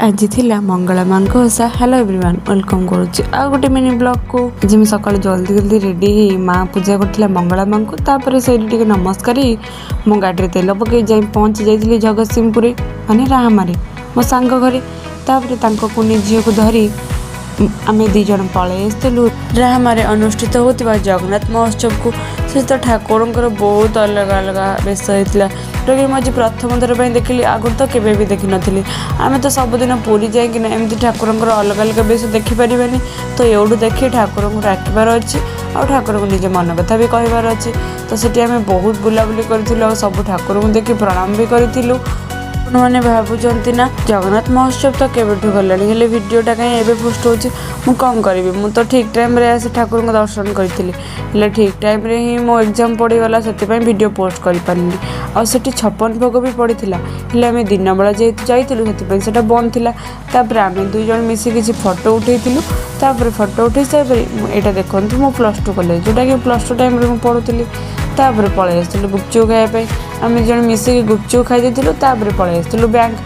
आज थिला Mangla मांक ओषा। Hello everyone, welcome करुच्ची आ गोटे मिनी ब्लॉग को। आज मैं सकाल जल्दी जल्दी रेडी माँ पूजा करथिला मंगला मां को। तापर से नमस्कार मो गाड़ी तेल पकई जाई पहुँची जाइली जगतसिंहपुर माने राहमारे मो सांग घरे। तापर झील को धरी आम दीज पलि आसलु राहमारे अनुष्ठित होता जगन्नाथ महोत्सव को। से तो ठाकुर बहुत अलग अलग बेश होता जोकि मुझे प्रथम थर पर देखिली। आगुरी तो केवे भी देखी नी। आम तो सबुदिन पूरी जाइना एमती ठाकुर अलग अलग बेश देखिपारे तो एवढू देखी ठाकुर को डाकिबार अच्छी आ ठाकुर को निज मन कथा भी कहबार अच्छी। तो सेठी आम बहुत बुलाबुली करूँ सब ठाकुर को देखी प्रणाम भी करूँ। मैंने भावुंट ना जगन्नाथ महोत्सव तो केबेठू गलानी हेले वीडियोटा कहीं एबे पोस्ट होची मु कौन करी मु तो ठीक टाइम रे आसे ठाकुर को दर्शन करी हेले ठीक टाइम रे ही मो एग्जाम पड़ीगला से वीडियो पोस्ट कर पारि। आ सेठी 56 भोग भी पड़ीला हेले आम दिन बेला जेहेतु जाइलु से बंद थिला। तापर आम दुई जन मिसी किसी फोटो उठेलु। तापर फोटो उठे सारे यहाँ देखो मो +2 कॉलेज जोटा कि +2 टाइम रे पढ़ुली। तापर पलि आसलु गुपचुप खायापी आम जन मिसिक गुपचुप खाई देलु। तापर पलि आसलु बैंक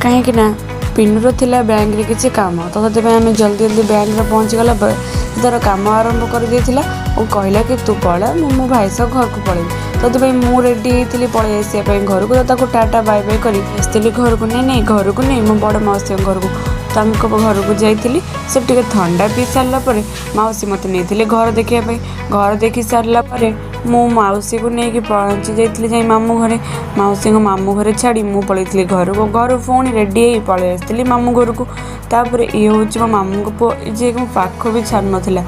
कहीं पिन्नुर थिला बैंक रे किसी काम तो से आम जल्दी जल्दी बैंक रे पहुँची गला तार काम आरंभ कर देथिला और कहला कि तू पड़ा मो भाई सब घर को पलैबी। तो मु रेडी होती पलि आसापी घर को टाटा बाय बाय कर घर को नहीं घर को नहीं मो बड़ मौसी घर को। तो घर को जाइली से ठंडा पी सारापर मौसी मत नहीं घर देखापी। घर देखी सारापर मु मौसी को लेकिन पहुँची जाइली मामू घरे। मौसी को मामू घरे छाड़ी मु पलैली घर को। घर पुणी रेडी हो पलि आसती मामू घर को। तापर ये हूँ मो मामू को पुओ जी मो पाख भी छाड़ नाला।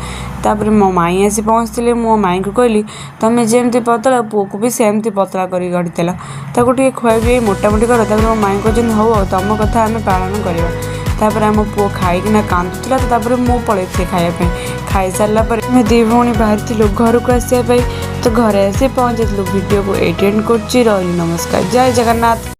तापर मो माई आसी पहुँचती मो माई को कहली तुम्हें जमती पतला पुओ को भी सेमती पतला कर गढ़ीला ताको खुआई मोटामोटी कर। तापर मो माई कहते हौ तुम कथा आम पालन करवा। तापर आम पुओ खाईकिना कांदुला तापर मु पलैली खायापी। खाई सारापर आम दी भौणी बाहरी घर को आसापी। तो घरे आसी पहुँची वीडियो को एंड कर। नमस्कार, जय जगन्नाथ।